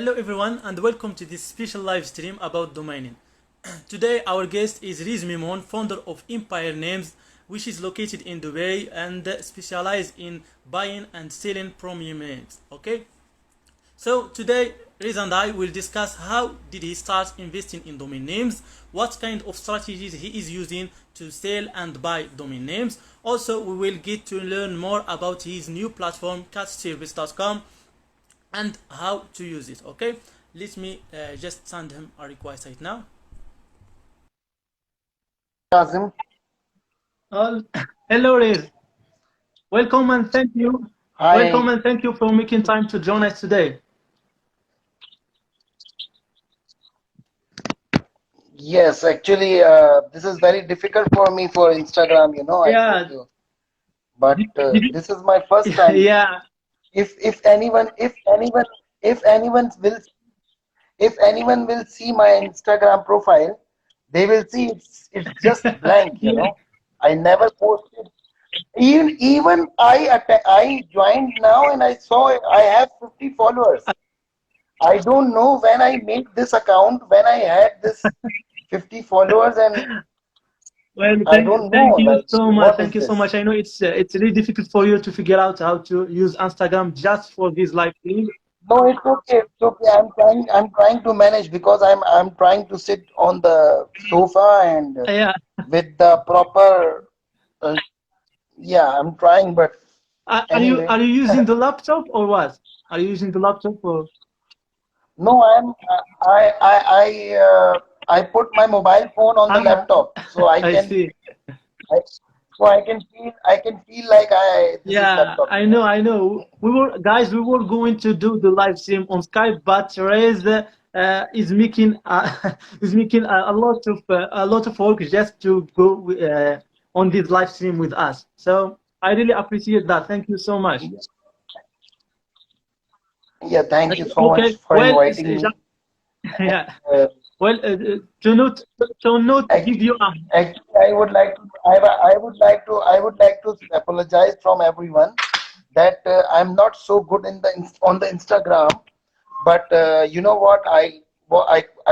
Hello everyone and welcome to this special live stream about domaining. Today our guest is Riz Memon, founder of Empire Names, which is located in Dubai and specialized in buying and selling premium names. Okay? So today Riz and I will discuss how did he start investing in domain names, what kind of strategies he is using to sell and buy domain names. Also we will get to learn more about his new platform catservice.com and how to use it. Okay, let me just send him a request right now. Kazim. uh, Hello Riz, welcome and thank you. Welcome Hi. and thank you for making time to join us today. Yes, actually, this is very difficult for me for Instagram, I told Yeah. you. But Did this is my first time. yeah. If if anyone will if anyone will see my Instagram profile, they will see it's just blank. Yeah. I never posted. Even I joined now and I saw I have 50 followers. I don't know when I made this account, when I had this 50 followers, and Well, I don't thank know, you like, so much. what Thank is you so much. this? I know it's really difficult for you to figure out how to use Instagram just for this live stream. No, it's okay. It's okay. I'm trying to manage because I'm trying to sit on the sofa and Yeah. with the proper, uh, yeah, I'm trying, but anyway. Are you using the laptop or what? Are you using the laptop or? No, I put my mobile phone on the Ah, laptop so I I can see. I, so I can feel like I this is Yeah, laptop, I know, I know. We were going to do the live stream on Skype, but Rez is making is making a lot of work just to go on this live stream with us. So I really appreciate that. Thank you so much. Yeah, thank you so much Okay, for well, inviting me. yeah. Uh, Well, to not give actually, you a actually, I would like to apologize from everyone that I'm not so good on the Instagram. But you know what? I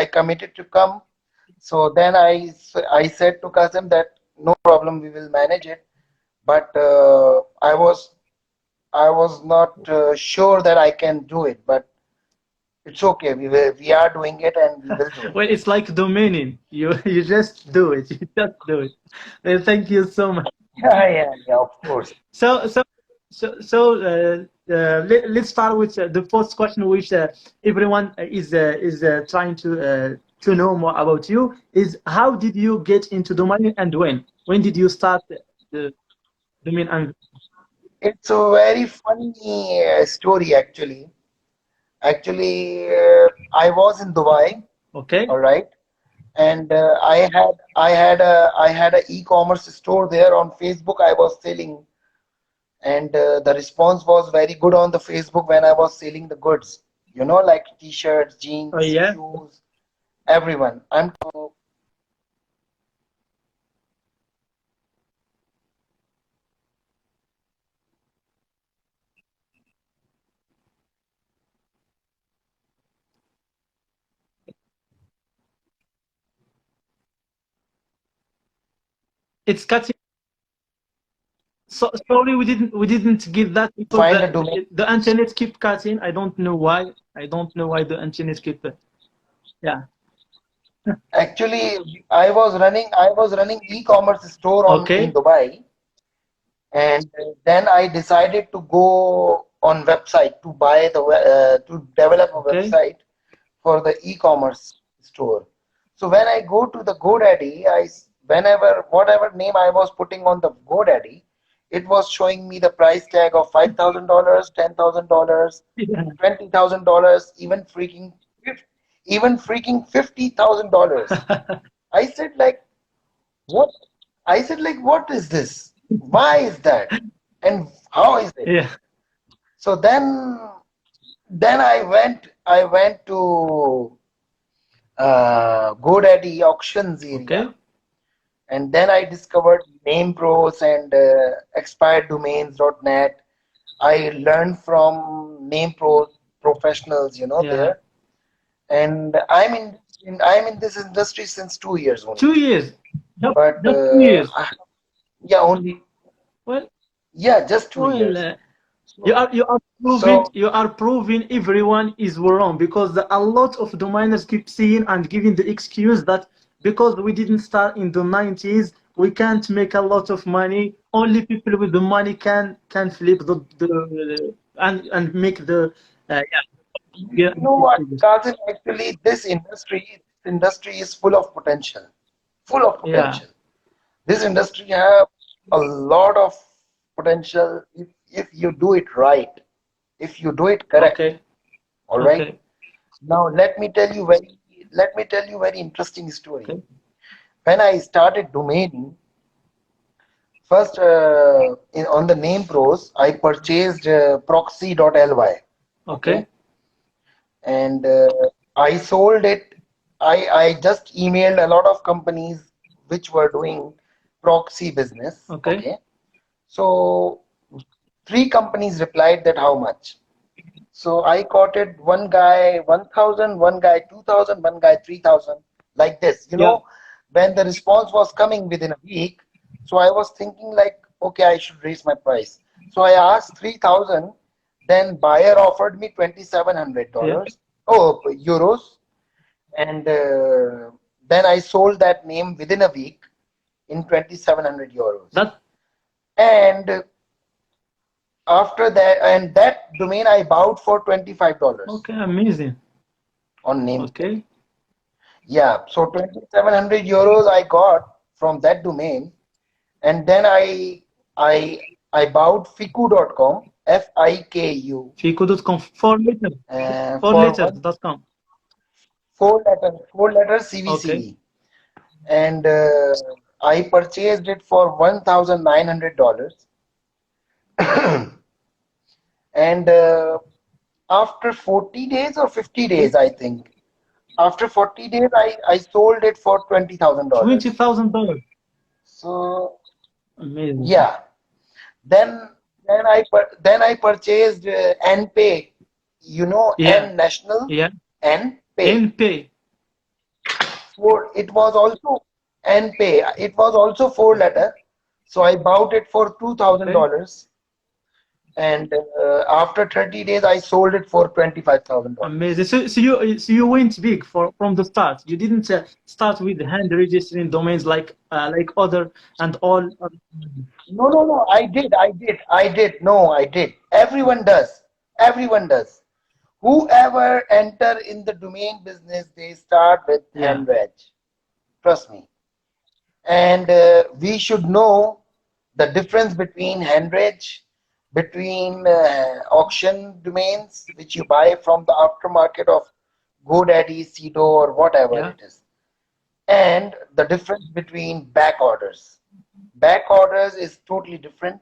committed to come. So then I said to Kasim that no problem, we will manage it. But I was not sure that I can do it. But it's okay. We are doing it and we will do it. well, it's like domaining. You just do it. You just do it. Well, thank you so much. Yeah, yeah, yeah. Of course. So, so, let's start with the first question, which everyone is trying to know more about you. Is how did you get into domain and when? When did you start the domain and It's a very funny story actually. Actually, I was in Dubai, okay, all right, and I had a e-commerce store there on Facebook. I was selling, and the response was very good on the Facebook when I was selling the goods. Like t-shirts, oh jeans, yeah, shoes, everyone. it's cutting. So sorry, we didn't get that because Find a domain. the internet keep cutting. I don't know why. I don't know why the internet keep. Yeah. Actually, I was running e-commerce store on in Okay. Dubai, and then I decided to go on website to buy to develop a Okay. website for the e-commerce store. So when I go to the GoDaddy, whenever whatever name I was putting on the GoDaddy, it was showing me the price tag of $5,000, $10,000, Yeah. $20,000, even freaking $50,000. I said like what? I said like what is this? Why is that? And how is it? Yeah. So then I went to GoDaddy auctions area, Okay. and then I discovered NamePros and expireddomains.net. I learned from NamePros professionals, Yeah. there. and I'm in this industry since 2 years Two only. years. Just, But just 2 years. yeah, only, Well, yeah, just two well, years. you So are you are proving so you are proving everyone is wrong because a lot of dominers keep saying and giving the excuse that because we didn't start in the 90s, we can't make a lot of money. Only people with the money can flip the and make the yeah. you know what, Kazim, actually this industry is full of potential, full of Yeah. potential. This industry have a lot of potential if you do it right, if you do it correct. Okay. All right. Okay. Now let me tell you very interesting story. Okay. When I started domaining, first on the name pros, I purchased proxy.ly. Okay, Okay. and I sold it. I just emailed a lot of companies which were doing proxy business. Okay. Okay, so three companies replied that how much. So I quoted one guy 1,000, one guy 2,000, one guy 3,000, like this. Yeah. When the response was coming within a week, so I was thinking like, okay, I should raise my price. So I asked 3,000, then buyer offered me Yeah. $2,700, oh, euros, and then I sold that name within a week in 2,700 euros. That And after that, and that domain I bought for $25 okay. Amazing. on name. Okay. Yeah, so 2,700 euros I got from that domain, and then I bought fiku.com, FIKU, Fico.com. Four for letters. one Dot com. four letters Okay. CVCV, and I purchased it for $1,900, and after 40 days or 50 Okay. days, I think, after 40 days, I sold it for Twenty $20,000. thousand dollars. So Amazing. yeah. Then then I purchased NPay, Yeah. N National, Yeah. NPay. And pay. For it was also NPay. It was also four letter. So I bought it for two thousand Okay. dollars, and after 30 days I sold it for $25,000. Amazing. So you went big from the start. You didn't start with hand registering domains like other and all. No, no, no. I did. No, I did. Everyone does. Everyone does. Whoever enter in the domain business, they start with Yeah. hand reg. Trust me. And we should know the difference between hand reg, between auction domains, which you buy from the aftermarket of GoDaddy, Cedo, or whatever Yeah. it is, and the difference between back orders. Back orders is totally different.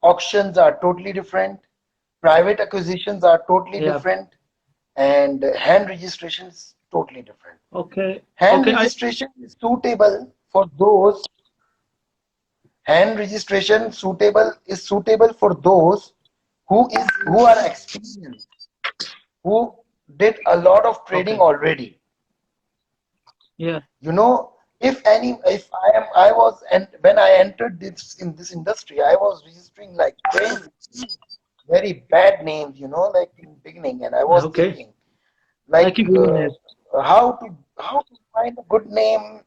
Auctions are totally different. Private acquisitions are totally Yeah. different. And hand registration is totally different. Okay. Hand Okay. I registration is suitable for those hand registration suitable for those who are experienced, who did a lot of trading okay. already. Yeah. If I was, and when I entered this in this industry, I was registering like crazy, very bad names, like in beginning, and I was Okay. thinking Like like everyone else. how to find a good name.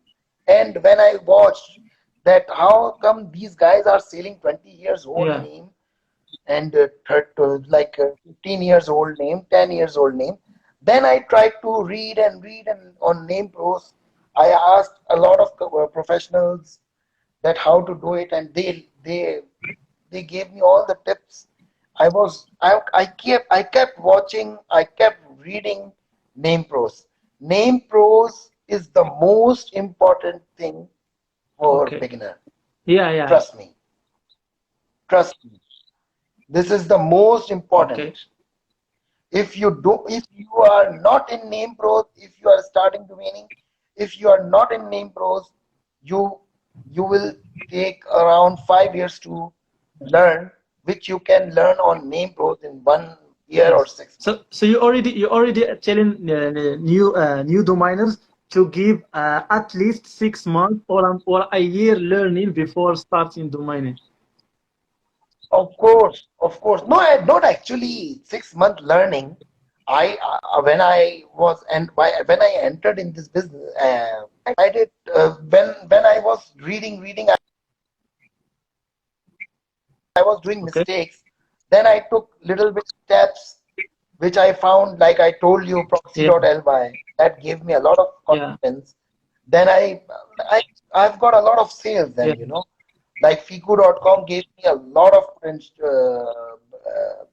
And when I watched that how come these guys are selling 20 years old Yeah. name, and 15 years old name, 10 years old name, then I tried to read and on name pros I asked a lot of professionals that how to do it, and they gave me all the tips. I kept watching, I kept reading name pros. Name pros is the most important thing for Okay. beginner. Yeah. Yeah. Trust me. Trust me. This is the most important. Okay. If you are not in name pros, if you are starting domaining, if you are not in name pros, you you will take around 5 years to learn, which you can learn on name pros in year or Yes. 6 months. So you already telling new domainers to give at least 6 months or a year learning before starting domaining. Of course. No, not actually 6 month learning. When I was and when I entered in this business, I did when I was reading, I was doing Okay. mistakes. Then I took little bit steps, which I found, like I told you, Yeah. proxy.ly. That gave me a lot of Yeah. confidence. Then I I've got a lot of sales. Yeah. Then like fiku.com gave me a lot of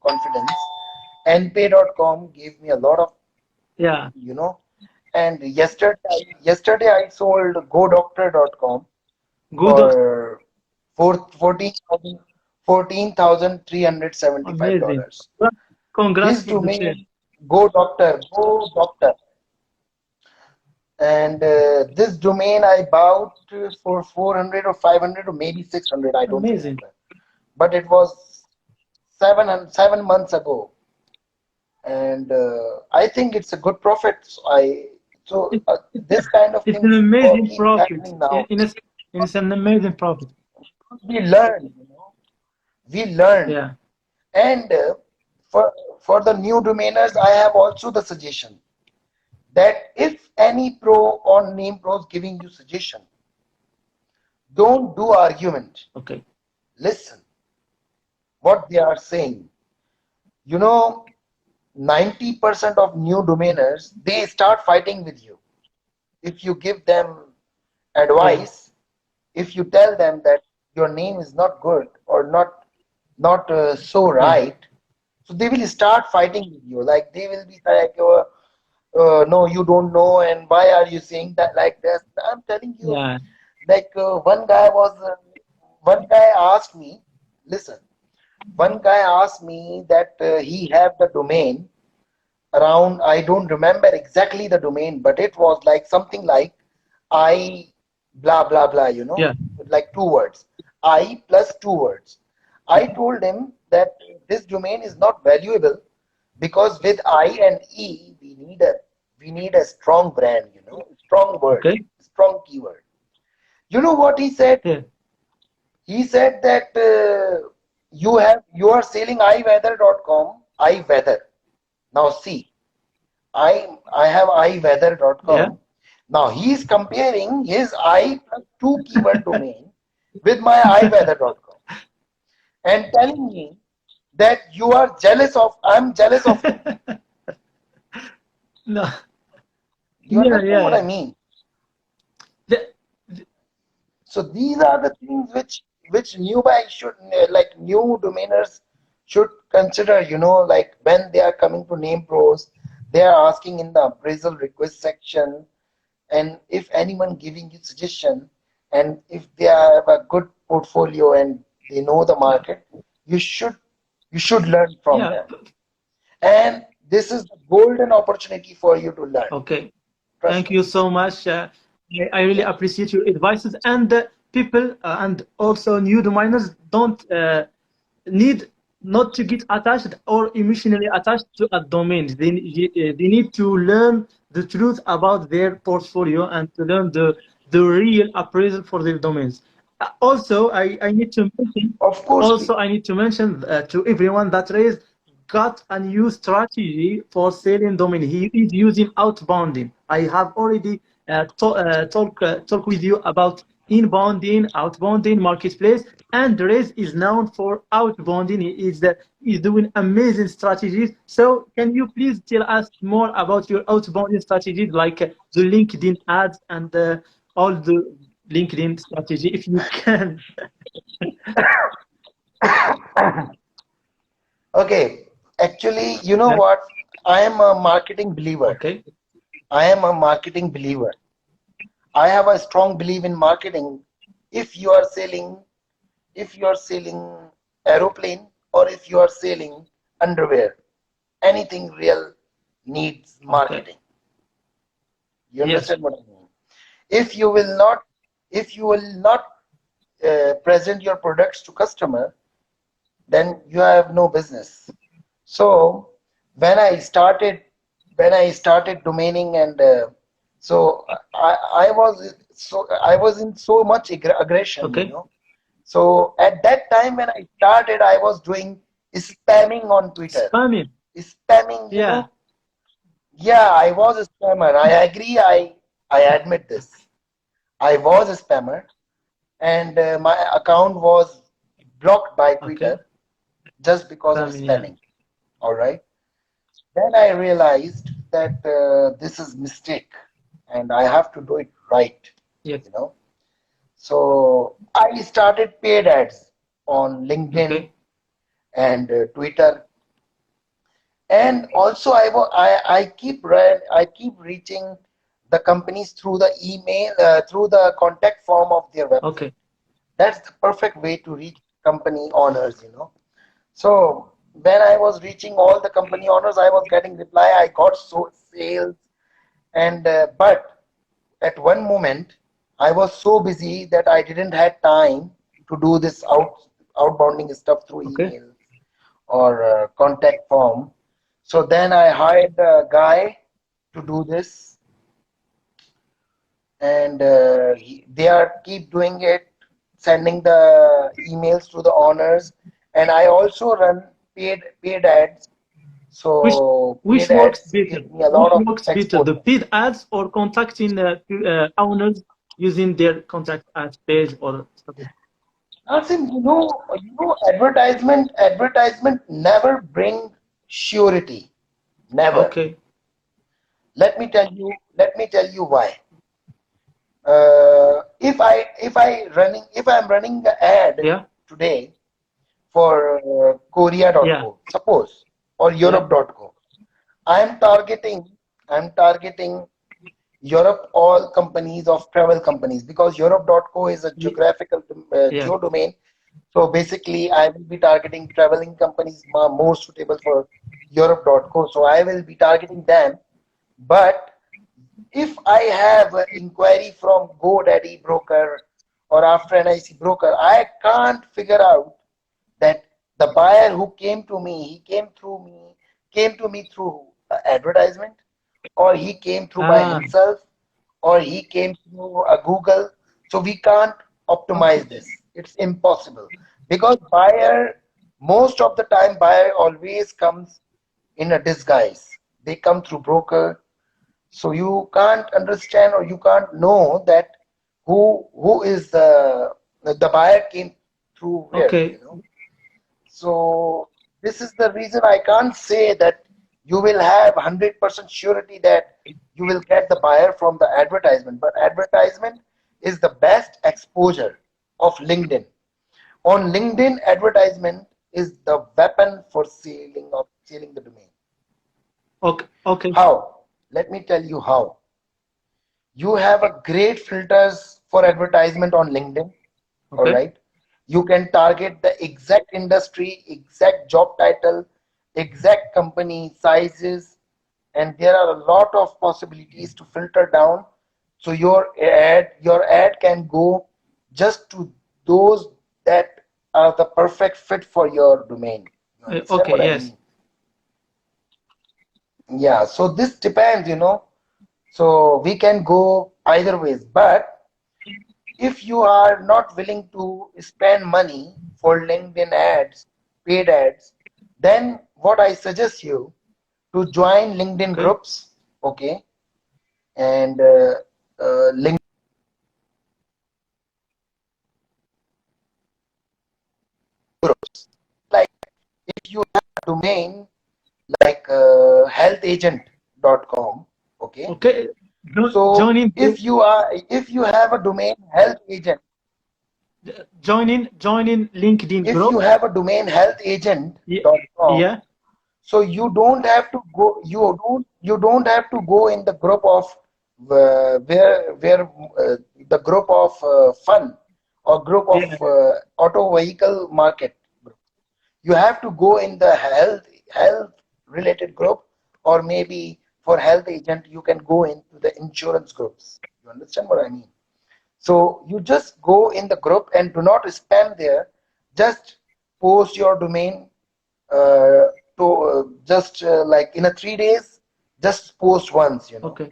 confidence. npay.com gave me a lot of, Yeah. you know. And yesterday I sold godoctor.com Good. for four fourteen thousand Amazing. $14,375. Congrats This for the sale. domain, Go Doctor, and this domain I bought for 400 or 500 or maybe 600. I don't Amazing. remember, but it was 7 months ago, and I think it's a good profit. It, This kind of it's an things amazing keep profit. happening now. It's an amazing profit. We learn, we learn, Yeah. and for for the new domainers, I have also the suggestion that if any pro or name pros giving you suggestion, don't do argument. Okay. Listen what they are saying. You know, 90% of new domainers, they start fighting with you. If you give them Yeah. advice, if you tell them that your name is not good or not so Yeah. right, so they will start fighting with you. Like they will be like, no, you don't know, and why are you saying that like this? I'm telling you, Yeah. like one guy asked me, listen, one guy asked me that he had the domain around, I don't remember exactly the domain, but it was like something like I blah blah blah, Yeah. like 2 words. I plus 2 words. I told him that this domain is not valuable because with I and E we need a strong brand, strong word, Okay. strong keyword. You know what he said? Yeah. He said that you are selling iweather.com, iweather. Now see, I have Yeah. iweather.com. Now he is comparing his I plus two keyword domain with my iweather.com and telling me that I'm jealous of him. No. You Yeah. understand Yeah. what Yeah. I mean? The- So these are the things which new domainers should consider, like when they are coming to name pros, they are asking in the appraisal request section, and if anyone giving you suggestion, and if they have a good portfolio and they know the yeah. market, you should you should learn from Yeah. them. And this is the golden opportunity for you to learn. Okay. Trust Thank me. you so much. I really Yeah. appreciate your advices and people and also new dominers don't need not to get attached or emotionally attached to a domain. They need to learn the truth about their portfolio and to learn the real appraisal for their domains. Also, I need to mention Of course, also I need to mention to everyone that Reyes got a new strategy for selling domain. He is using outbounding. I have already talk with you about inbounding, outbounding marketplace, and Rez is known for outbounding. He is doing amazing strategies. So can you please tell us more about your outbounding strategies, like the LinkedIn ads and all the LinkedIn strategy, if you can? okay. Actually, you know Yeah. what? I am a marketing believer. Okay. I am a marketing believer. I have a strong belief in marketing. If you are selling, if you are selling aeroplane or if you are selling underwear, anything real needs Okay. marketing. You Yes. understand what I mean? If you will not, if you will not present your products to customer, then you have no business. So when I started when I started domaining, and so I was in so much aggression, you Okay. know. So at that time when I started, I was doing spamming on Twitter. Spamming. Spamming, you Yeah. know. Yeah, I was a spammer. I agree. I admit this. I was a spammer, and my account was blocked by Okay. Twitter just because of Spamming. Yeah. spamming. All right. Then I realized that this is mistake, and I have to do it right. Yes. You know. So I started paid ads on LinkedIn Okay. and Twitter, and also I keep reaching the companies through the email, through the contact form of their website. Okay. That's the perfect way to reach company owners, you know. So when I was reaching all the company owners, I was getting reply. I got so sales, and but at one moment I was so busy that I didn't have time to do this outbounding stuff through Okay. email or contact form. So then I hired a guy to do this, and they are keep doing it, sending the emails to the owners, and I also run paid ads. Which So which paid works ads better? give me a Which lot of works better? The exposure. paid ads or contacting owners using their contact ads page or stuff? Nasim, advertisement never bring surety. Never. Okay. Let me tell you why. If I'm running the ad Yeah. today for Yeah. Korea.co, suppose, or Yeah. Europe.co, I'm targeting I'm targeting Europe, all companies of travel companies, because Europe.co is a Ye- geographical Yeah. geo domain. So basically, I will be targeting traveling companies more suitable for Europe.co. So I will be targeting them. But if I have an inquiry from GoDaddy broker or After NIC broker, I can't figure out that the buyer who came to me, came to me through advertisement, or he came through by Ah. himself, or he came through a Google. So we can't optimize Okay. this. It's impossible, because most of the time, buyer always comes in a disguise. They come through broker, so you can't understand or you can't know that who is the buyer came through where, Okay. you know. So this is the reason I can't say that you will have 100% surety that you will get the buyer from the advertisement. But advertisement is the best exposure of LinkedIn. On LinkedIn, advertisement is the weapon for selling the domain. Okay. Okay. How? Let me tell you how. You have a great filters for advertisement on LinkedIn. All Okay. right. You can target the exact industry, exact job title, exact company sizes, and there are a lot of possibilities to filter down. So your ad can go just to those that are the perfect fit for your domain. You understand Okay. what I Yes. mean? Yeah, so this depends, you know. So we can go either ways, but if you are not willing to spend money for LinkedIn ads, paid ads, then what I suggest you to join LinkedIn Okay. groups, okay, and LinkedIn groups. Like if you have a domain like healthagent.com, okay. Okay. So Joining if you have a domain health agent, joining LinkedIn if you group. have a domain Yeah. healthagent.com, Yeah. so you don't have to go in the group of where the group of fun or group of Yeah. auto vehicle market group. You have to go in the health related group, or maybe for health agent you can go into the insurance groups. You understand what I mean? So you just go in the group and do not spam there. Just post your domain, just like in a 3 days, just post once, Okay.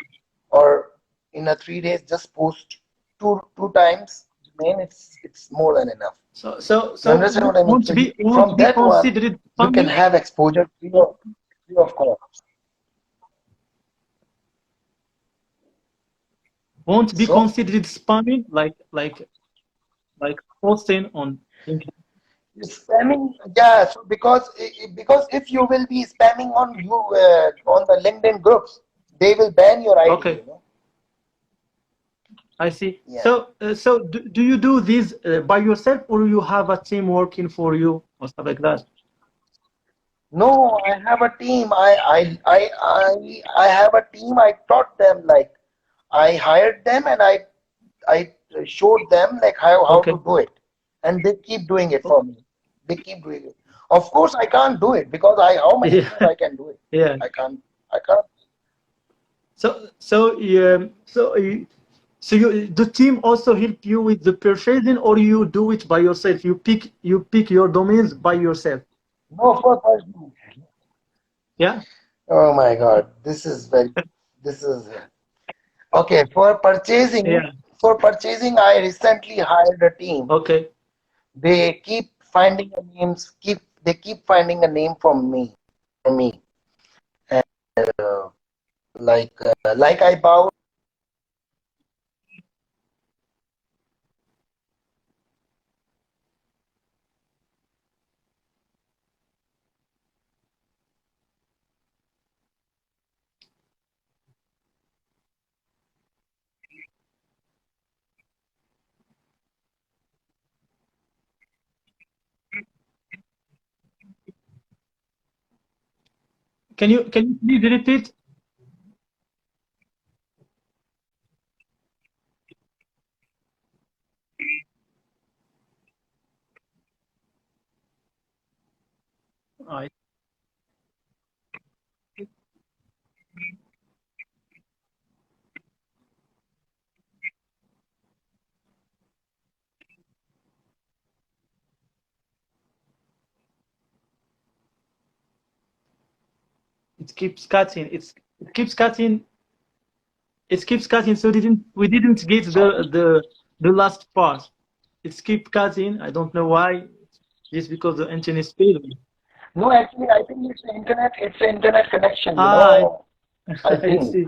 or in a 3 days, just post two times. Man, it's more than enough. You So understand what I mean? So won't from be that one, considered you can spammy? have exposure free of cost. Won't be So considered spammy like posting on LinkedIn? spamming, yeah. So because if you will be spamming on the LinkedIn groups, they will ban your ID. Okay, I see. Yeah. So do you do this by yourself, or you have a team working for you or stuff like that? No, I have a team. I have a team. I taught them, like I hired them, and I showed them like how to Okay. do it, and they keep doing it for me. They keep doing it. Of course, I can't do it because I how many Yeah, things I can do it. yeah. I can't. I can't. So the team also help you with the purchasing, or you do it by yourself? You pick your domains by yourself. No, for personal. Yeah. Oh my God, this is very. This is okay for purchasing. Yeah. For purchasing, I recently hired a team. Okay. They keep finding a names. They keep finding a name from me. For me, and like I bow. Can you please repeat? I It keeps cutting. It keeps cutting. It keeps cutting. So we didn't get Sorry. the last part. It keeps cutting. I don't know why. Just because the internet is failing. No, actually, I think it's the internet. It's the internet connection. Ah, I I think. see.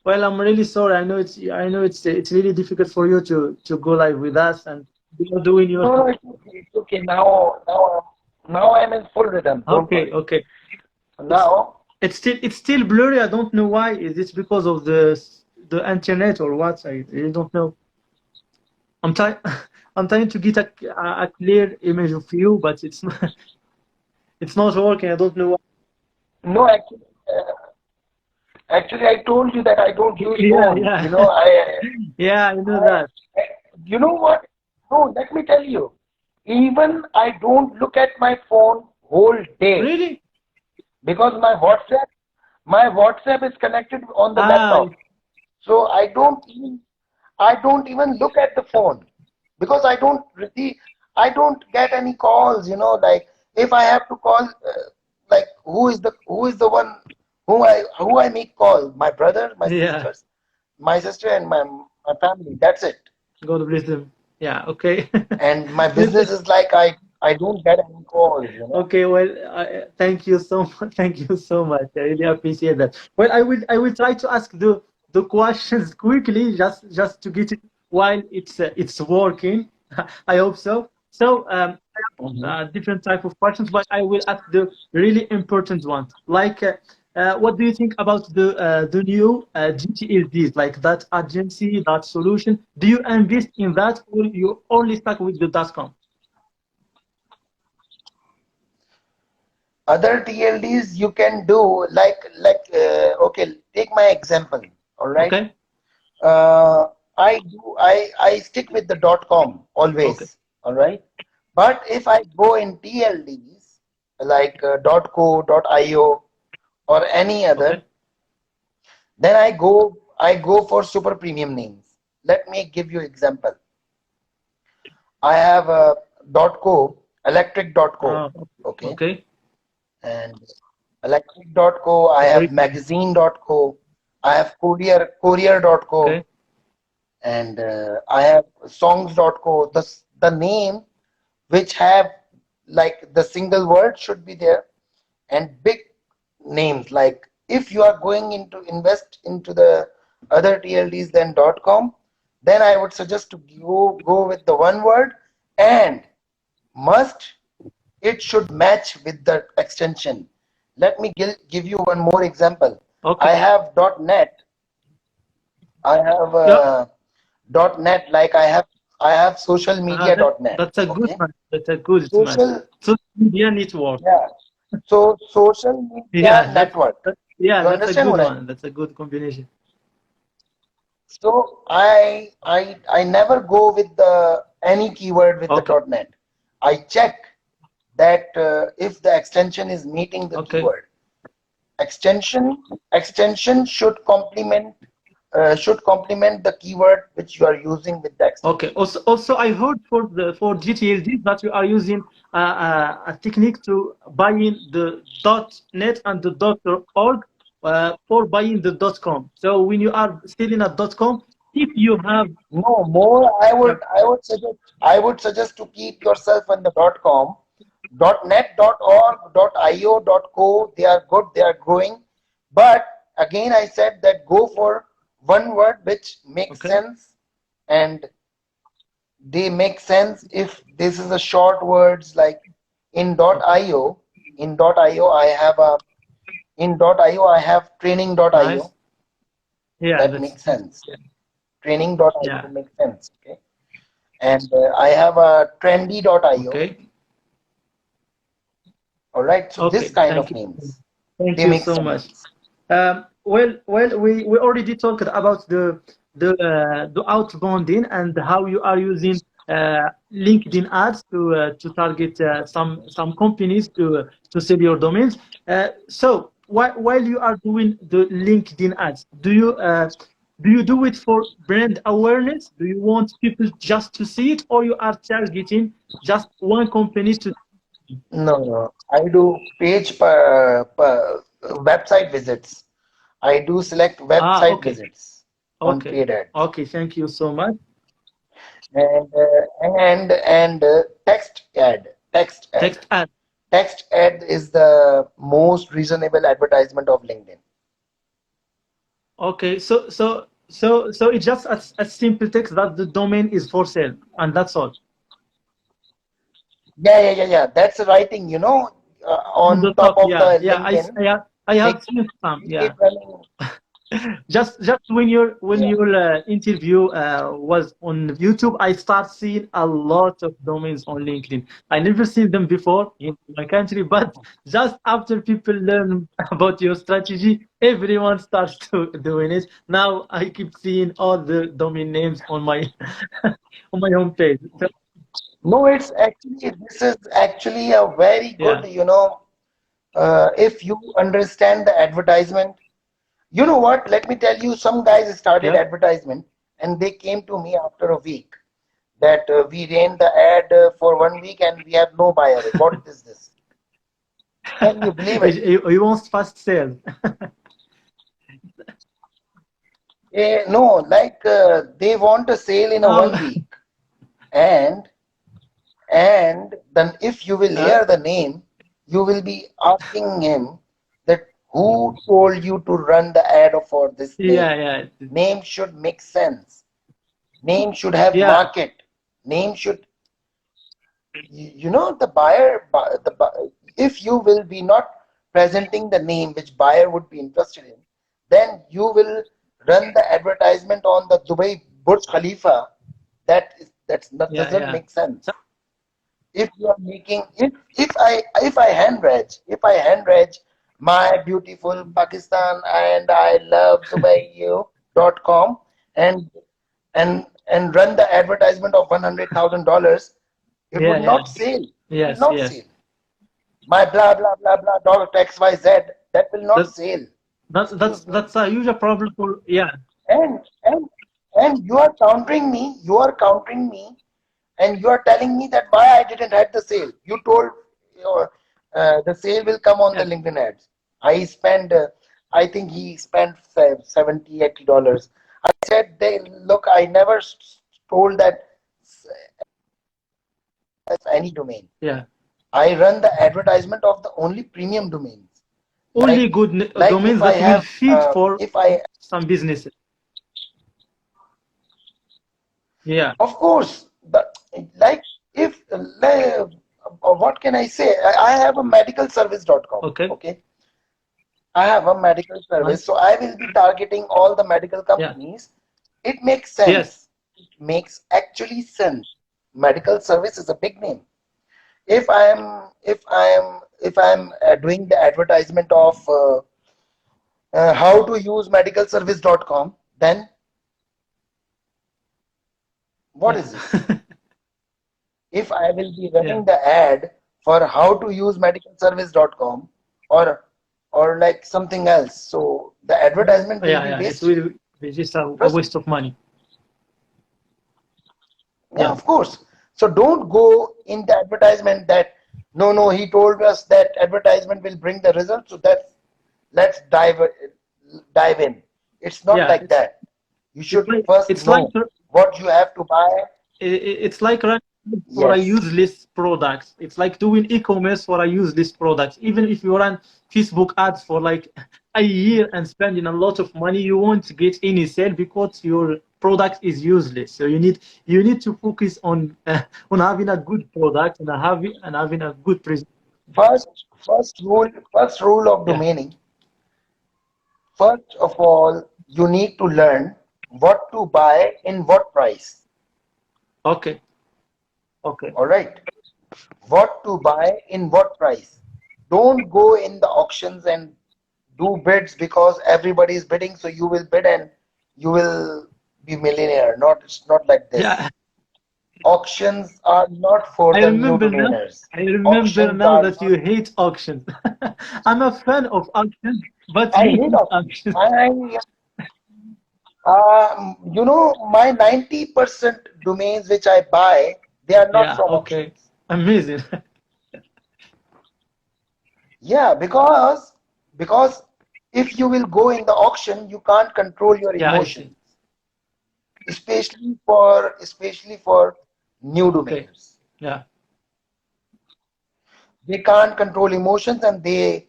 Well, I'm really sorry. I know it's really difficult for you to go live with us, and you're doing your. No, no, it's okay. It's okay. Now I'm in full rhythm. Don't Okay, worry. okay. It's Now, it's still blurry. I don't know why. Is it because of the internet or what? I really don't know. I'm trying I'm trying to get a clear image of you, but it's not it's not working. I don't know why. no, actually, I told you that I don't use Yeah, phone. yeah. Yeah, I know I, that. you know what? No, let me tell you. Even I don't look at my phone whole day Really? because my WhatsApp is connected on the Ah, laptop. So I don't even look at the phone because I don't get any calls, like if I have to call, like who is the one who I make call? My brother, yeah. my sister and my family. That's it. God bless them. Yeah, okay. And my Listen, business is like I don't get any calls. okay, well, thank you so much. Thank you so much. I really appreciate that. Well, I will try to ask the questions quickly, just to get it while it's working. I hope so. So, Mhm. different type of questions, but I will ask the really important ones. Like, what do you think about the new GTLDs, like that agency, that solution? Do you invest in that, or you only stuck with the .com? Other TLDs you can do okay, take my example. All right. Okay, I stick with the .com okay, always. All right. But if I go in TLDs like .co, .io or any other, okay. then I go for super premium names. Let me give you example. I have a .co, electric.co. Uh, Okay. okay. and electric.co, I Very have cool. magazine.co, I have courier.co, Okay. and I have songs.co. The name which have like the single word should be there, and big names like if you are going into invest into the other TLDs than .com, then I would suggest to go with the one word, and must it should match with the extension. Let me give you one more example. Okay. I have .net. I have Yeah. .net. Like I have social media .net. That's a good Okay, match. That's a good match. social, Social media network. yeah. So social media Yeah, network. yeah, You that's a understand good what I one. mean? That's a good combination. So I never go with the any keyword with the Okay. .net. I check that if the extension is meeting the Okay. keyword. Extension should complement the keyword which you are using with the Okay. extension. Also, I heard for GTLD that you are using a technique to buying the .net and the .org for buying the .com. So when you are selling a .com, if you have No more, yeah, I would suggest to keep yourself on the .com, .net, .org, .io, .co. They are good, they are growing, but again I said that go for one word which makes okay, sense, and they make sense if this is a short words like in okay, .io. In .io I have a in.io I have nice. training.io. Yeah, That that's makes sense. Training.io yeah, makes sense. Okay, and I have a trendy.io. okay, All right, so this okay. kind Thank of you, names, thank they you make so much. sense. We already talked about the outbounding and how you are using LinkedIn ads to target some companies to sell your domains. So while you are doing the LinkedIn ads, do you do it for brand awareness? Do you want people just to see it, or you are targeting just one company to? No, no, I do website visits. I do select Ah, website okay, visits on okay, paid ads, okay. Thank you so much. and text ad. Text ad. Text ad is the most reasonable advertisement of LinkedIn. Okay, so it's just a simple text that the domain is for sale, and that's all. Yeah, yeah, yeah, yeah. That's the writing, On the on top top, of yeah, the yeah. LinkedIn. I They have keep, seen some, they keep yeah. running. Just when Yeah. your interview was on YouTube, I start seeing a lot of domains on LinkedIn. I never seen them before in my country, but just after people learn about your strategy, everyone starts to doing it. Now I keep seeing all the domain names on my on my homepage. So, No, this is actually a very yeah, good, if you understand the advertisement. You know what? Let me tell you, some guys started yeah. advertisement and they came to me after a week that we ran the ad for 1 week and we have no buyer. What is this? Can you believe it? You want fast sales. No, like they want a sale in a Oh, 1 week. And then if you will uh, hear the name, you will be asking him that who told you to run the ad for this yeah, name? yeah, Name should make sense. Name should have yeah, market. Name should, the buyer, if you will be not presenting the name which buyer would be interested in, then you will run the advertisement on the Dubai Burj Khalifa. That yeah, doesn't yeah. make sense. So, If you are making if I hand reg my beautiful Pakistan and I love Dubai you.com, and and run the advertisement of $100,000, it yeah, would yeah. not sell. It will Yes, not yes. sell. My blah blah blah blah dot XYZ, that will not That sell. that's Excuse me. that's a huge problem for yeah. And and and you are countering me, and you are telling me that why I didn't have the sale. You told your, the sale will come on the Yeah. LinkedIn ads. I spend, I think he spent 70, $80. I said, they look, I never told that any domain. Yeah. I run the advertisement of the only premium domains. Only Like, good if domains I that will have, fit for if I, some businesses. Yeah. of course, like, if, what can I say? I have a medicalservice.com. Okay. Okay. I have a medical service, Nice. so I will be targeting all the medical Yeah. companies. It makes Yes. sense. It makes actually sense. Medical service is a big name. If I'm doing the advertisement of how to use medicalservice.com, then what Yeah. is it? If I will be Yeah. running the ad for how to use medicalservice.com, or like something else, so the advertisement will Yeah. be Yeah. It wasted. will be just a Trust waste of money. Yeah, Yeah. of course. So don't go in the advertisement that no, no, he told us that advertisement will bring the result. So let's dive in. It's not Yeah. like that. You It's should like first it's like know what you have to buy. it's like running for a Yes. useless products. It's like doing e-commerce for a useless products. Even if you run Facebook ads for like a year and spending a lot of money, you won't get any sale because your product is useless. So you need to focus on having a good product and having a good present. First rule of Yeah. domaining. First of all, you need to learn what to buy in what price. Okay. Okay. All right. What to buy in what price. Don't go in the auctions and do bids because everybody is bidding, so you will bid and you will be millionaire. Not, it's not like Yeah. this. Auctions are not for I the new remember now. domainers. I remember Auctions now are that not. you hate auctions. I'm a fan of auctions, but I you hate hate auctions. auctions. My 90% domains which I buy, they are not Yeah, from okay. auctions. Amazing. Yeah, because if you will go in the auction, you can't control your Yeah, I emotions, see. especially for new Okay. domainers. Yeah, They can't control emotions and they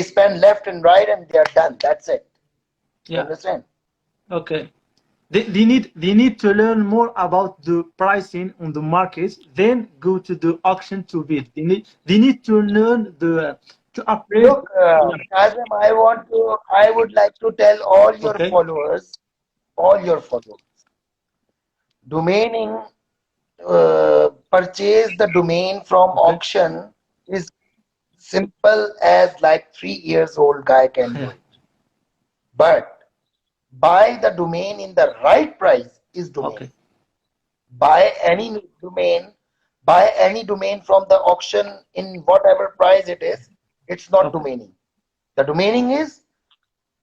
spend left and right and they are done. That's it. You yeah. understand? Okay. They need to learn more about the pricing on the markets, then go to the auction to bid. They need to learn to appraise. Look, Yeah. Kazim, I would like to tell Okay. all your followers, domaining, purchase the domain from Okay. auction is simple as like 3 years old guy can do Yeah. it. But buy the domain in the right price is Okay. domaining. Buy any domain, buy any domain from the auction in whatever price it is, it's not Okay. domaining. The domaining is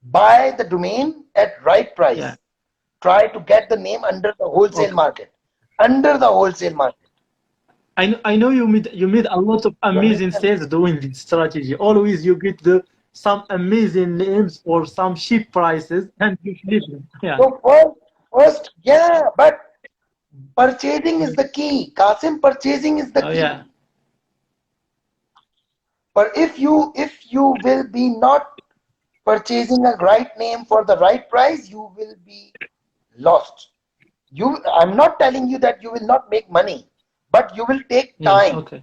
buy the domain at right Yeah. price. Try to get the name under the wholesale Okay. market. Under the wholesale market. I know you made a lot of You amazing understand? sales doing this strategy. Always you get some amazing names or some cheap prices and you flip them. Yeah. So yeah, but purchasing is the key. Kasim, purchasing is the Oh key. yeah. But if you will be not purchasing a right name for the right price, you will be lost. I'm not telling you that you will not make money, but you will take Yeah. time. Okay.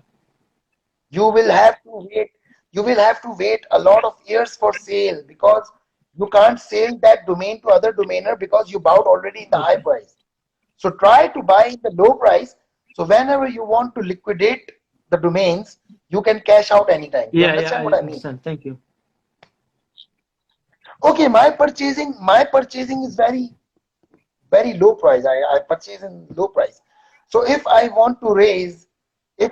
You will have to wait. You will have to wait a lot of years for sale because you can't sell that domain to other domainer because you bought already in the high Okay. price. So try to buy in the low price. So whenever you want to liquidate the domains, you can cash out anytime. You Yeah. Yeah. understand I what I mean? understand. Thank you. Okay, my purchasing is very low price. I purchase in low price. So if I want to raise 20,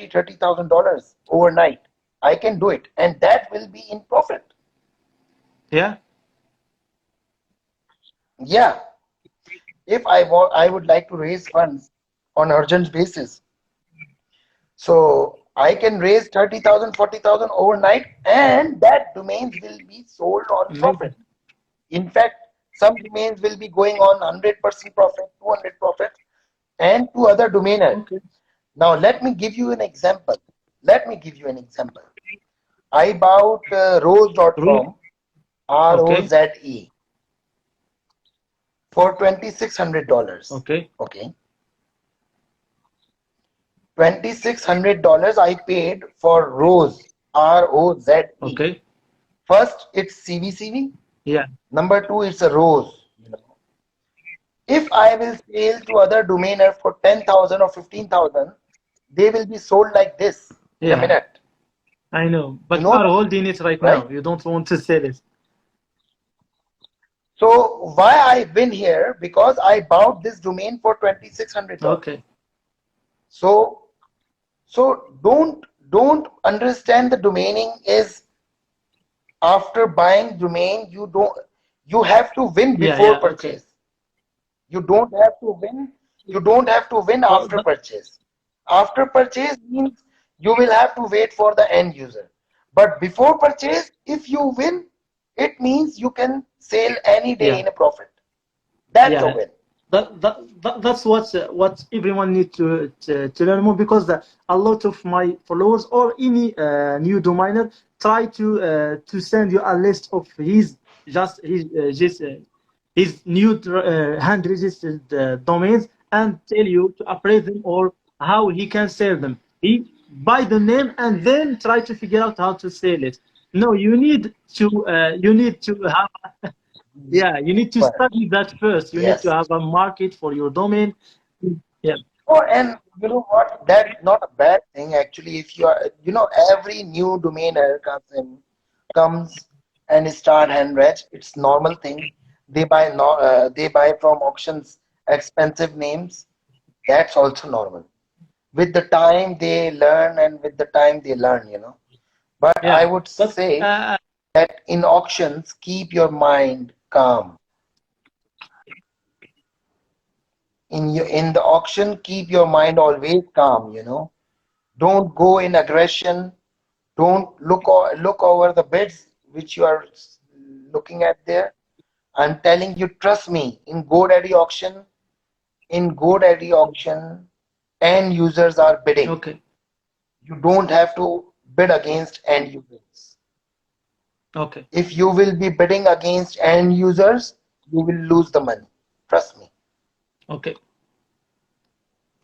$30,000 overnight, I can do it, and that will be in profit. Yeah. Yeah, if I would like to raise funds on urgent basis. So I can raise 30,000, 40,000 overnight, and that domains will be sold on profit. Amazing. In fact, some domains will be going on 100% profit, 200 profit, and to other domainers. Okay. Now, let me give you an example. Let me give you an example. I bought Really? rose.com, Okay. ROZE, for $2,600. Okay. Okay. $2,600 I paid for Rose, ROZE. Okay. First, it's CVCV. Yeah. Number two, it's a rose. If I will sell to other domainer for 10,000 or 15,000, they will be sold like this in a Yeah. minute. I know. You But you know are that, holding it right right? now. You don't want to sell it. So why I win here? Because I bought this domain for $2,600. Okay. So don't understand the domaining is after buying domain, you have to win Yeah. before Yeah. Okay. purchase. You don't have to win. You don't have to win So after purchase. After purchase means you will have to wait for the end user. But before purchase, if you win, it means you can sell any day yeah. in a profit. That's a Yeah. win. That's what everyone needs to learn more, because a lot of my followers or any new domainer try to send you a list of his new hand registered domains, and tell you to upgrade them or how he can sell them. He buy the name and then try to figure out how to sell it. No, you need to have yeah, you need to But study that first. You need to yes. have a market for your domain. Yeah, Oh, and you know what? That's not a bad thing actually. If you are, every new domainer comes and start handwretch. It's normal thing. They buy no, they buy from auctions expensive names. That's also normal. With the time they learn, and with the time they learn. But I yeah. would But say that in auctions, keep your mind calm. In the auction, keep your mind always calm. Don't go in aggression. Don't look over the bids which you are looking at there. I'm telling you, trust me, in GoDaddy auction, end users are bidding. okay, You don't have to bid against end users. okay, If you will be bidding against end users, you will lose the money. Trust me. okay.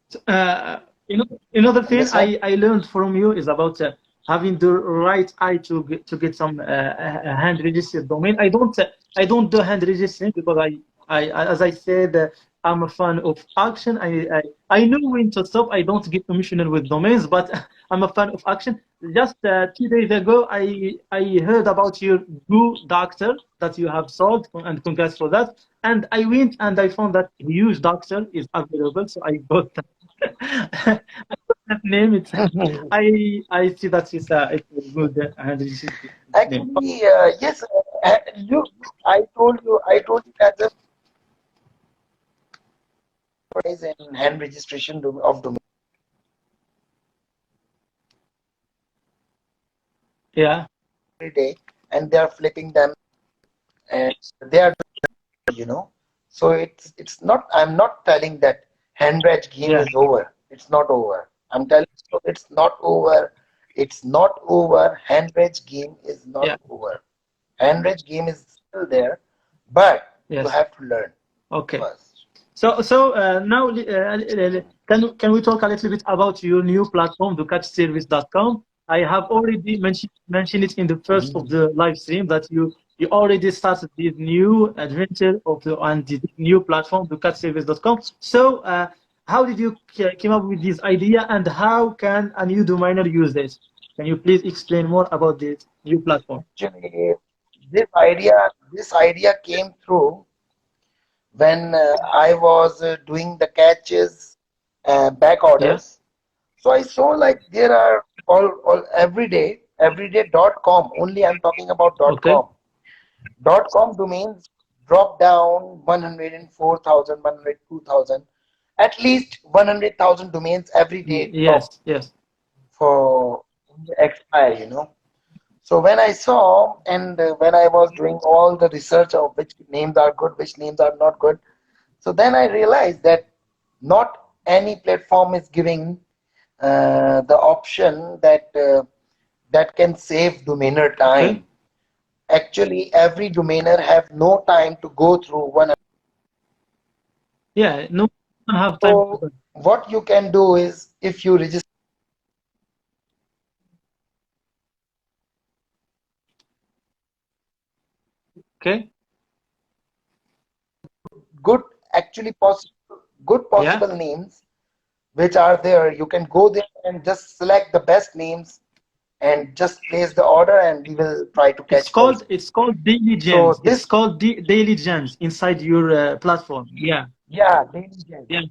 So, another thing Understand? I learned from you is about having the right eye to get some hand registered domain. I don't do hand registering because as I said, I'm a fan of action. I know when to stop. I don't get commissioned with domains, but I'm a fan of action. Just 2 days ago, I heard about your Go Doctor that you have sold, and congrats for that. And I went and I found that huge doctor is available, so I bought I got that name. It's I see that it's a good name. Actually, yes. I told you that the price in hand registration of domain Yeah, every day, and they are flipping them, and they are you know. So it's not. I'm not telling that handwretch game yeah, is over. It's not over. I'm telling you, it's not over. It's not over. Handwretch game is not yeah. over. Handwretch game is still there, but you Yes. have to learn Okay. first. So now can we talk a little bit about your new platform, thecatchservice.com? I have already mentioned it in the first of the live stream that you already started this new adventure of the new platform, thecatchservice.com. So how did you came up with this idea, and how can a new domainer use this? Can you please explain more about this new platform? Actually, this idea came through when I was doing the catches back Yeah. orders. So I saw like there are all everyday.com. Only I'm talking about Okay. .com. .com domains drop down 104,000, 102,000, at least 100,000 domains every day drop. Yes. Yes. for expire, So when I saw and when I was doing all the research of which names are good, which names are not good, so then I realized that not any platform is giving the option that can save domainer Okay. time. Actually, every domainer have no time to go through one. Yeah, no one have time to So do. what you can do is if you register Okay. good, actually possible, good Yeah. possible names which are there, you can go there and just select the best names and just place the order and we will try to catch for you. It's called daily So gems. It's this, called daily gems inside your platform. Yeah. yeah, daily gems. Yeah.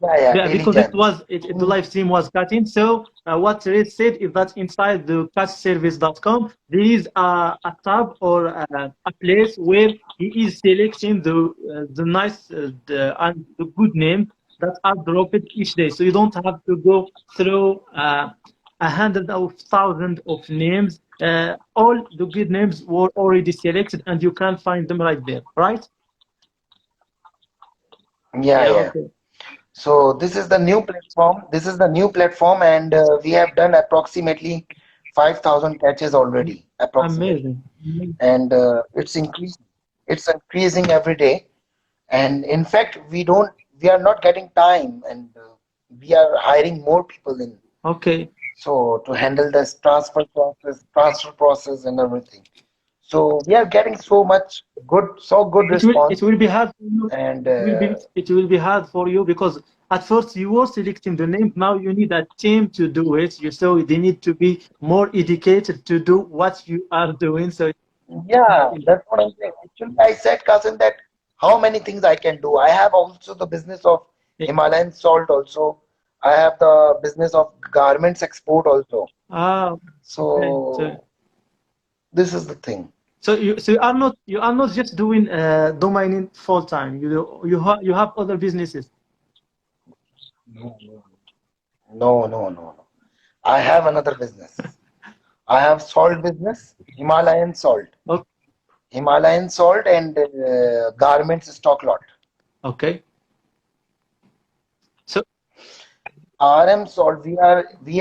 Yeah, Yeah, daily because gems. the live stream was cutting. So what Riz said is that inside the catchservice.com there is a tab or a place where he is selecting the nice and the good names that are dropped each day. So you don't have to go through a hundred of thousands of names. All the good names were already selected, and you can find them right there. Right? Yeah, Yeah. yeah. Okay. So this is the new platform. This is the new platform, and we have done approximately 5,000 catches already, approximately, Amazing. Amazing. and it's increasing. It's increasing every day, and in fact, we are not getting time, and we are hiring more people in Okay. so to handle this transfer process, and everything. So we are getting so much good, so good It response, will be hard for you. and It will be hard for you because at first you were selecting the name. Now you need a team to do it. So they need to be more educated to do what you are doing. So it's not yeah, easy. that's what I'm saying. Actually, I said, cousin, that how many things I can do. I have also the business of Eh, Himalayan salt also. I have the business of garments export also. Ah, okay. So this is the thing. So you are not just doing domaining full time. You have other businesses. No, no, no, no, no. I have another business. I have salt business, Himalayan salt. Okay. Himalayan salt and garments stock lot. Okay. So RM salt, we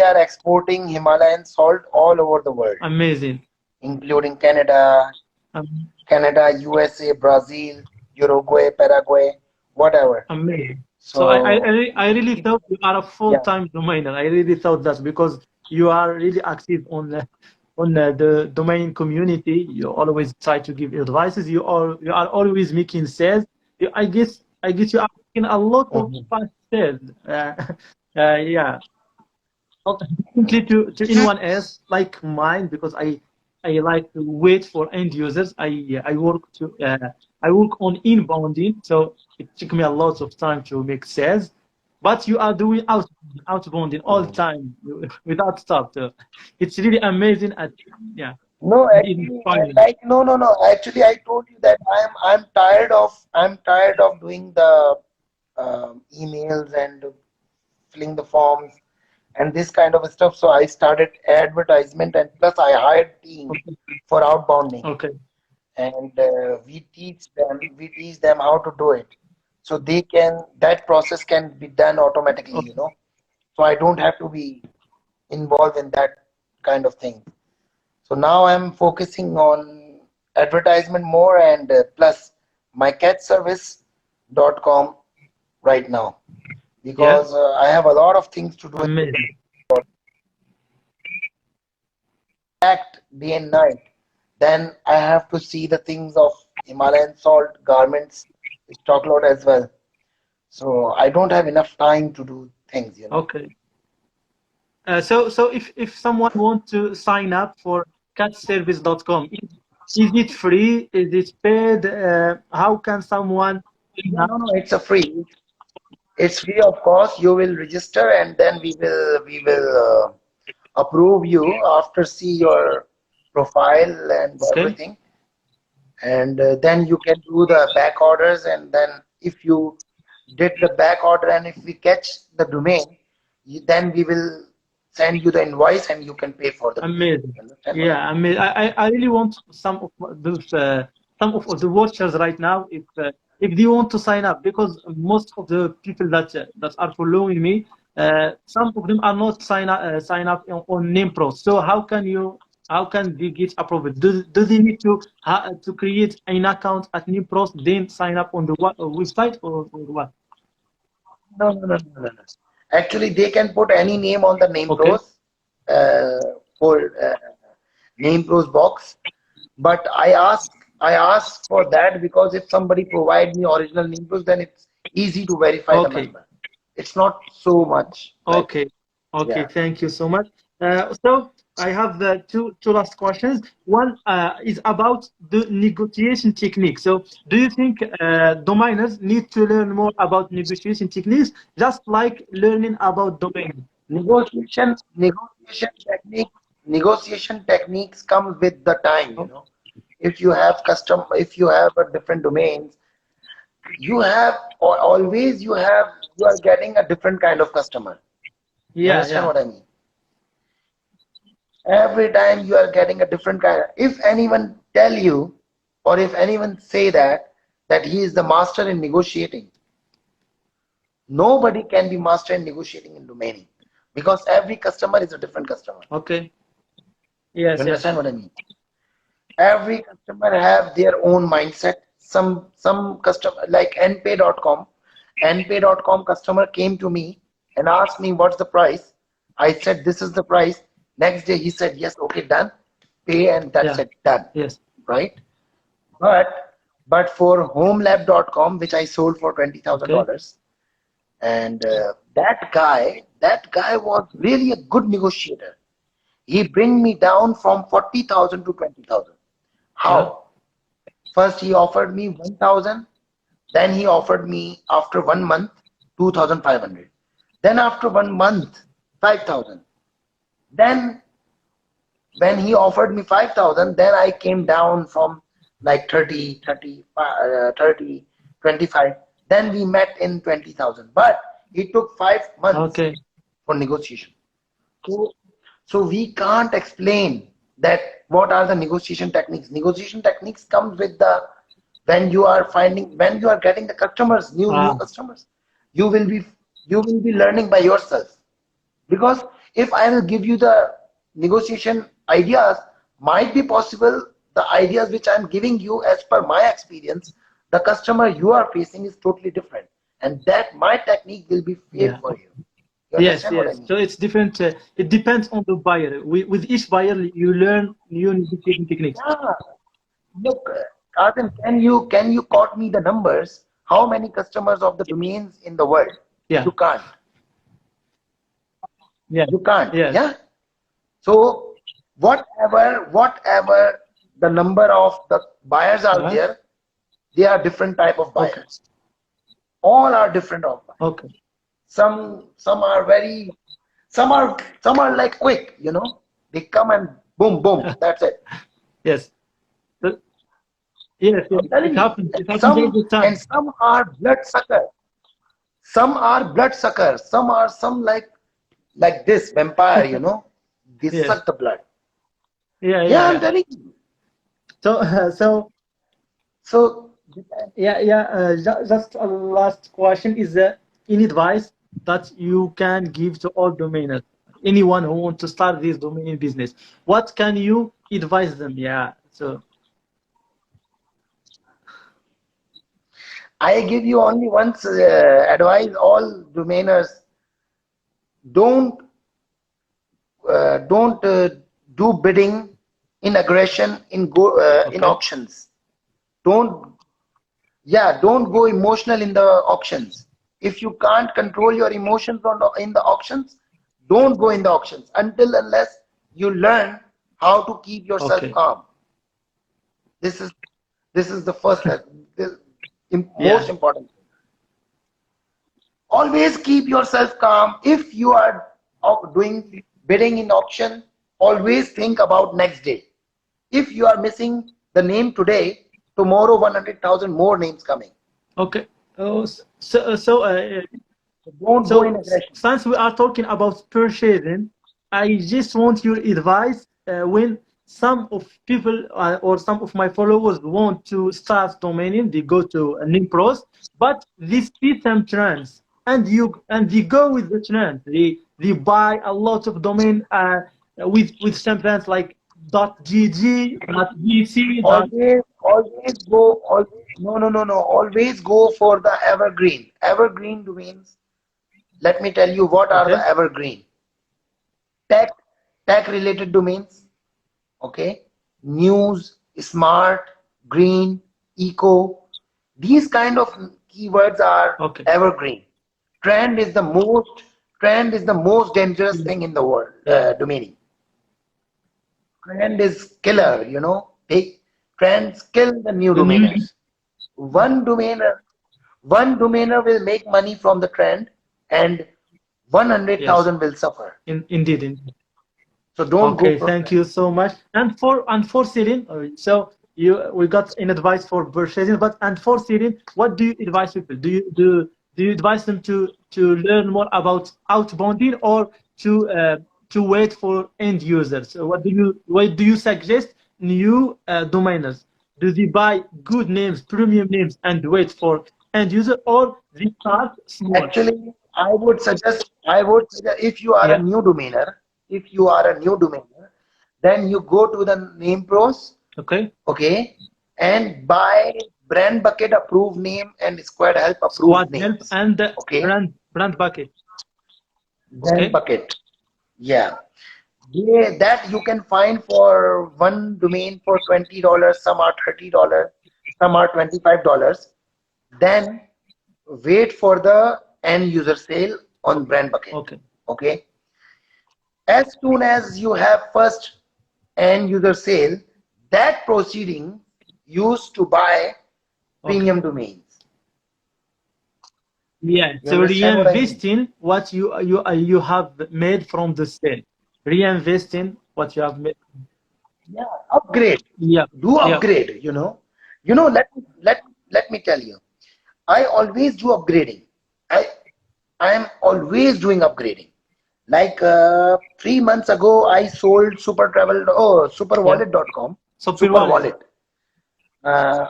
are exporting Himalayan salt all over the world, amazing. including Canada, USA, Brazil, Uruguay, Paraguay, whatever. Amazing. So So I really it, thought you are a yeah. full-time domainer. I really thought that because you are really active on the domain community. You always try to give advices. You are always making sales. I guess you are making a lot of Mhm. fast sales. Yeah. Not differently to anyone else like mine because I like to wait for end users. I work on inbounding, so it took me a lot of time to make sales. But you are doing outbounding all the Mhm. time without stop. So it's really amazing and yeah, No, and actually, inspiring. like no, no, no. Actually, I told you that I'm tired of doing the emails and filling the forms and this kind of stuff. So I started advertisement, and plus I hired team Okay. for outbounding, Okay. and we teach them how to do it, so that process can be done automatically, Okay. so I don't have to be involved in that kind of thing. So now I'm focusing on advertisement more, and plus my catservice.com right now, Yeah. because I have a lot of things to do, Amazing. act day and night. Then I have to see the things of Himalayan salt, garments, stock lot as well. So I don't have enough time to do things. Okay. So if someone wants to sign up for catservice.com, is it free? Is it paid? How can someone sign No, up? no, no, it's a free. It's free of course. You will register, and then we will approve you after see your profile and Okay. everything. And then you can do the back orders, and then if you did the back order and if we catch the domain, then we will send you the invoice and you can pay for the domain. Amazing. You understand what I Yeah, mean? amazing. I really want some of those the watchers right now, if they want to sign up, because most of the people that are following me, some of them are not sign up on NamePro. So how can they get approved? Do they need to create an account at NamePro, then sign up on the website, or what? No, no, no, no, no, no. Actually, they can put any name on the name Okay. pros for name pros box. But I ask for that because if somebody provide me original name pros, then it's easy to verify the Okay. member. It's not so much like Okay, okay, yeah. thank you so much. So I have the two last questions. One is about the negotiation technique. So do you think domainers need to learn more about negotiation techniques, just like learning about domain? Negotiation techniques come with the time, you Oh, know. If you have a different domains, you are getting a different kind of customer. You yeah, understand yeah, what I mean? Every time you are getting a different kind. If anyone tell you, or if anyone say that he is the master in negotiating, nobody can be master in negotiating in domaining because every customer is a different customer. okay, You yes, yes, understand what I mean? Every customer have their own mindset. Some customer like npay.com. npay.com customer came to me and asked me what's the price. I said this is the price. Next day he said yes, okay, done. Pay and that's yeah, it, done. yes, Right? But for homelab.com, which I sold for $20,000, okay, and that guy was really a good negotiator. He bring me down from 40,000 to 20,000. yeah, How? First he offered me 1,000, then he offered me after 1 month 2,500. Then after 1 month 5,000. Then when he offered me 5,000, then I came down from like 30, 25. Then we met in 20,000. But it took 5 months okay, for negotiation. So, so we can't explain that what are the negotiation techniques. Negotiation techniques comes with the when you are getting the customers, new ah, customers, you will be you will be learning by yourself. Because if I will give you the negotiation ideas, might be possible the ideas which I'm giving you as per my experience, the customer you are facing is totally different. And that my technique will be fail yeah. for you. You Yes, understand what I yes. mean? So it's different. It depends on the buyer. With each buyer, you learn new negotiation techniques. Yeah. Look, Kazim, can you quote me the numbers? How many customers of the domains in the world? Yeah, You can't. yeah, You can't. yes. Yeah. So whatever the number of the buyers are Uh, there, they are different type of okay, buyers. All are different of buyers. okay. Some are very some are like quick, you know. They come and boom, boom, that's it. Yes. So, yes, yes. I'm telling It you. happens. And It happens all some the and time. some are bloodsuckers. Some are bloodsuckers. Some are some like this vampire, you know. They Yes. suck the blood. Yeah, yeah, Yeah, I'm yeah. telling you. So, so So yeah, yeah. Just a last question is any advice that you can give to all domainers, anyone who wants to start this domain business? What can you advise them? Yeah. So, I give you only one advice: all domainers don't don't do bidding in aggression in okay, auctions. Don't don't go emotional in the auctions. If you can't control your emotions in the auctions, don't go in the auctions until unless you learn how to keep yourself okay. calm. This is this is the first this most Yeah. important thing. Always keep yourself calm. If you are doing bidding in auction, always think about next day. If you are missing the name today, tomorrow 100,000 more names coming. Okay. Oh, so Don't go in aggression. since we are talking about purchasing, I just want your advice when some of people or some of my followers want to start domaining, they go to Nimpros, but they see some trends, and they go with the trend. They buy a lot of domain with some trends like .gg, .bc, Always go, always, no. Always go for the evergreen. Evergreen domains. Let me tell you what are okay, the evergreen. Tech, tech related domains. Okay. News, smart, green, eco. These kind of keywords are okay. evergreen. Trend is the most, trend is the most dangerous Yes. thing in the world, Yeah. domaining. Trend is killer, They trends kill the new The new, domainers. One domainer, one domainer will make money from the trend, and yes, 100,000 will suffer. indeed. So don't go Okay, for thank trend. you so much. And for selling, so you we got an advice for purchasing, but and for selling, what do you advise people? Do you advise them to learn more about outbounding or to wait for end users? So what do you suggest new domainers? Do they buy good names, premium names, and wait for end user, or they start small? Actually, I would suggest if you are a Yeah. new domainer, if you are a new domainer, then you go to the name pros, Okay. okay, and buy brand bucket approved name and squad help approved Squad help names, and the okay, brand bucket. brand Okay. bucket, yeah. That you can find for one domain for $20, some are $30, some are $25. Then wait for the end user sale on brand bucket. Okay. Okay. As soon as you have first end user sale, that proceeding used to buy Okay. premium domains. Yeah. You So understand what I mean? reinvesting what you have made from the sale. Reinvesting what you have made. Yeah, upgrade. Yeah. Do Yeah. upgrade. Let me tell you. I always do upgrading. I I am always doing upgrading. Like 3 months ago, I sold Yeah. superwallet.com. Software Super wallet. wallet.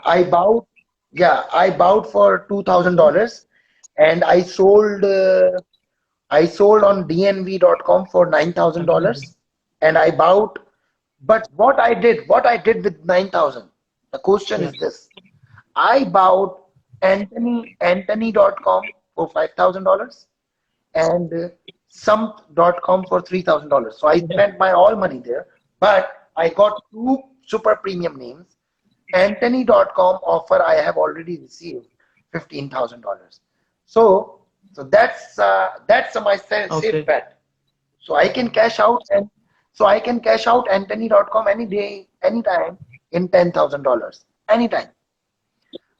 I bought, yeah, I bought for Okay. $2,000, and I sold on dnv.com for Amazing. $9,000, and I bought. But what I did with 9,000? The question Yeah. is this: I bought Anthony.com for $5,000 and some.com for $3,000. So I Yeah. spent my all money there, but I got two super premium names. Anthony.com offer I have already received $15,000. So that's my safe Okay. bet. So I can cash out Anthony.com any day, anytime in $10,000 anytime.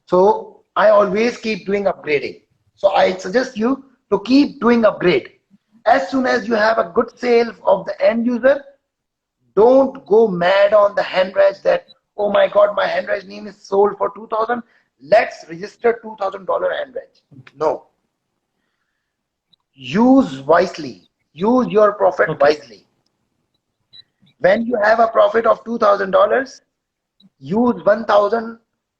So I always keep doing upgrading. So I suggest you to keep doing upgrade. As soon as you have a good sale of the end user, don't go mad on the handwrites that, oh my God, my handwrite name is sold for 2,000. Let's register $2,000 handwrite. No, use wisely. Use your profit Okay. wisely. When you have a profit of $2,000, use 1,000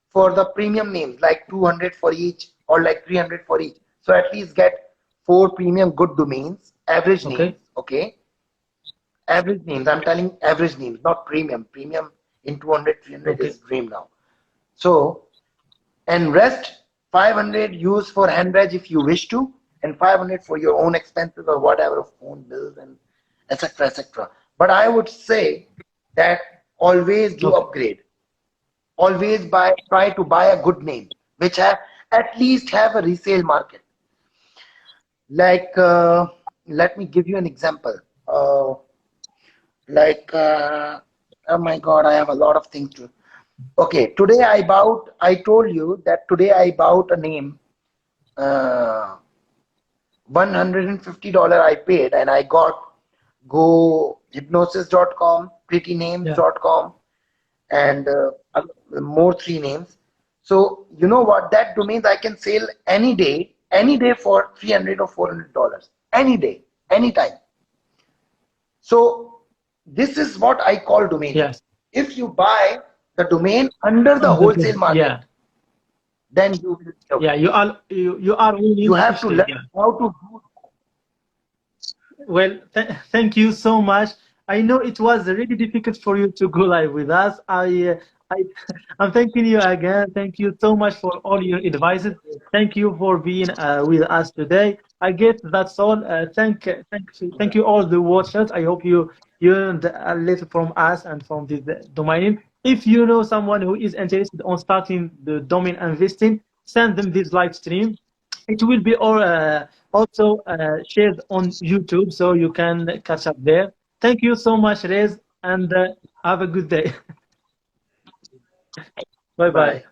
for the premium names, like 200 for each or like 300 for each. So at least get four premium good domains, average names, Okay. okay? Average names, I'm telling average names, not premium. Premium in 200, 300 Okay. is dream now. So, and rest 500 use for handbags if you wish to, and 500 for your own expenses or whatever, phone bills and etc. etc. But I would say that always do Okay. upgrade. Always try to buy a good name which have at least have a resale market. Like let me give you an example. uh, like oh my God, I have a lot of things to. Okay, I told you that today I bought a name, uh, $150 I paid, and I got go hypnosis.com, Yeah. prettynames.com, and more three names. So you know what? That domains I can sell any day for $300 or $400. Any day, anytime. So this is what I call domaining. Yes. If you buy the domain under the wholesale market, Yeah. then you will be Yeah. okay. You are You winning have to officially. learn Yeah. how to do. Well, thank you so much. I know it was really difficult for you to go live with us. I, I'm thanking you again. Thank you so much for all your advices. Thank you for being with us today. I guess that's all. Thank you all the watchers. I hope you learned a little from us and from this domain. If you know someone who is interested on starting the domain investing, send them this live stream. It will be also shared on YouTube, so you can catch up there. Thank you so much, Rez, and have a good day. Bye bye. Bye.